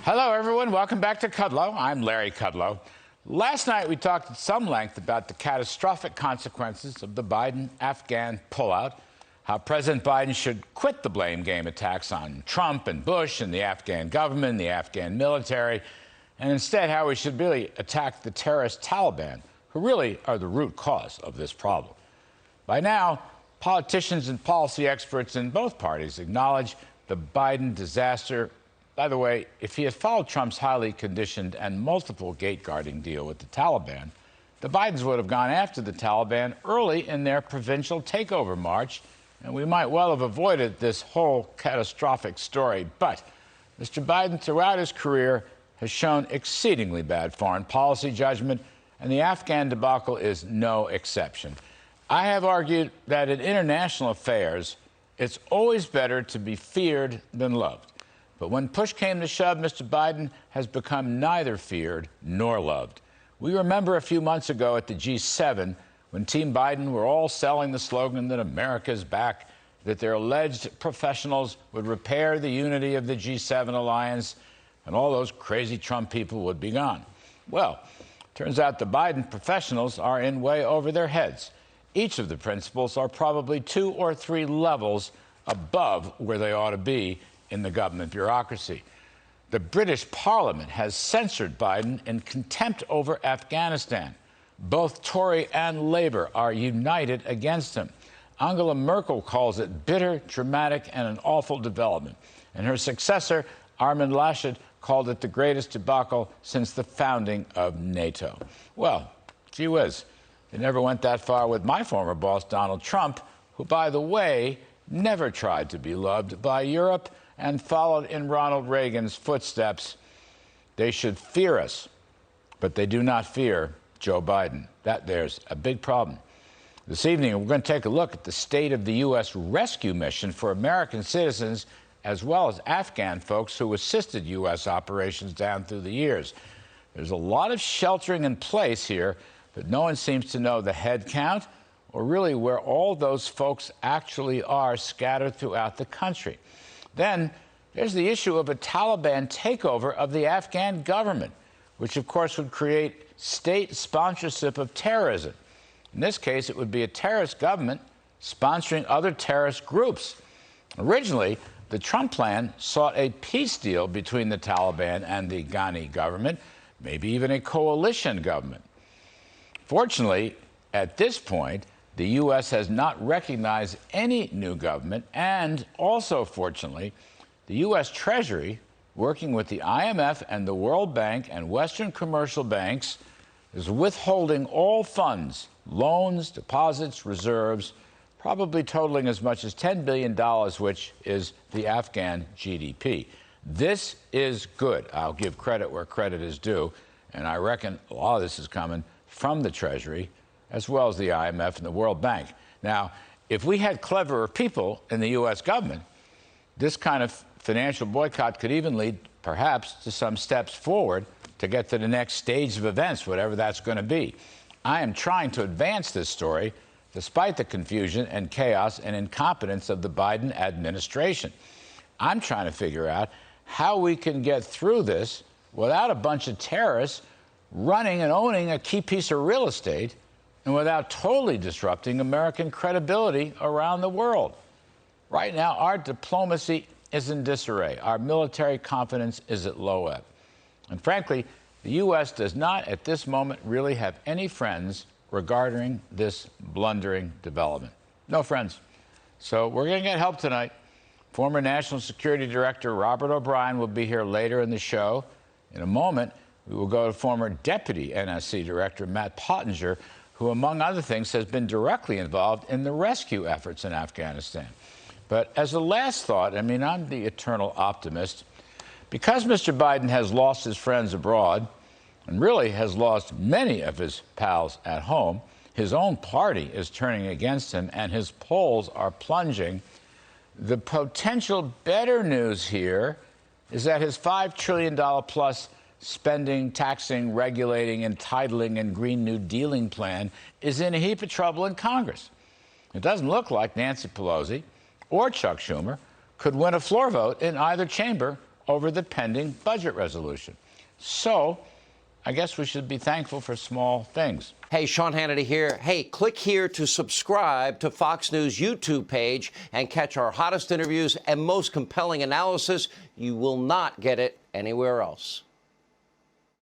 Hello, everyone. Welcome back to Kudlow. I'm Larry Kudlow. Last night, we talked at some length about the catastrophic consequences of the Biden Afghan pullout, how President Biden should quit the blame game attacks on Trump and Bush and the Afghan government, the Afghan military, and instead how we should really attack the terrorist Taliban, who really are the root cause of this problem. By now, politicians and policy experts in both parties acknowledge the Biden disaster. By the way, if he had followed Trump's highly conditioned and multiple gate-guarding deal with the Taliban, the Bidens would have gone after the Taliban early in their provincial takeover march, and we might well have avoided this whole catastrophic story. But Mr. Biden, throughout his career, has shown exceedingly bad foreign policy judgment, and the Afghan debacle is no exception. I have argued that in international affairs, it's always better to be feared than loved. But when push came to shove, Mr. Biden has become neither feared nor loved. We remember a few months ago at the G7 when Team Biden were all selling the slogan that America's back, that their alleged professionals would repair the unity of the G7 alliance, and all those crazy Trump people would be gone. Well, turns out the Biden professionals are in way over their heads. Each of the principals are probably 2 or 3 levels above where they ought to be in the government bureaucracy. The British Parliament has censured Biden in contempt over Afghanistan. Both Tory and Labour are united against him. Angela Merkel calls it bitter, dramatic, and an awful development. And her successor, Armin Laschet, called it the greatest debacle since the founding of NATO. Well, gee whiz, it never went that far with my former boss, Donald Trump, who, by the way, never tried to be loved by Europe and followed in Ronald Reagan's footsteps. They should fear us, but they do not fear Joe Biden. There's a big problem. This evening, we're going to take a look at the state of the U.S. rescue mission for American citizens, as well as Afghan folks who assisted U.S. operations down through the years. There's a lot of sheltering in place here, but no one seems to know the head count or really where all those folks actually are scattered throughout the country. Then there's the issue of a Taliban takeover of the Afghan government, which of course would create state sponsorship of terrorism. In this case, it would be a terrorist government sponsoring other terrorist groups. Originally, the Trump plan sought a peace deal between the Taliban and the Afghan government, maybe even a coalition government. Fortunately, at this point, the U.S. has not recognized any new government, and also, fortunately, the U.S. Treasury, working with the IMF and the World Bank and Western commercial banks, is withholding all funds, loans, deposits, reserves, probably totaling as much as $10 billion, which is the Afghan GDP. This is good. I'll give credit where credit is due, and I reckon a lot of this is coming from the Treasury, as well as the IMF and the World Bank. Now, if we had cleverer people in the U.S. government, this kind of financial boycott could even lead, perhaps, to some steps forward to get to the next stage of events, whatever that's going to be. I am trying to advance this story despite the confusion and chaos and incompetence of the Biden administration. I'm trying to figure out how we can get through this without a bunch of terrorists running and owning a key piece of real estate, and without totally disrupting American credibility around the world. Right now, our diplomacy is in disarray. Our military confidence is at low ebb. And frankly, the U.S. does not, at this moment, really have any friends regarding this blundering development. No friends. So we're going to get help tonight. Former National Security Director Robert O'Brien will be here later in the show. In a moment, we will go to former Deputy NSC Director Matt Pottinger, who, among other things, has been directly involved in the rescue efforts in Afghanistan. But as a last thought, I'm the eternal optimist. Because Mr. Biden has lost his friends abroad and really has lost many of his pals at home, his own party is turning against him and his polls are plunging. The potential better news here is that his $5 trillion plus spending, taxing, regulating, entitling, and Green New Dealing plan is in a heap of trouble in Congress. It doesn't look like Nancy Pelosi or Chuck Schumer could win a floor vote in either chamber over the pending budget resolution. So I guess we should be thankful for small things. Hey, Sean Hannity here. Hey, click here to subscribe to Fox News YouTube page and catch our hottest interviews and most compelling analysis. You will not get it anywhere else.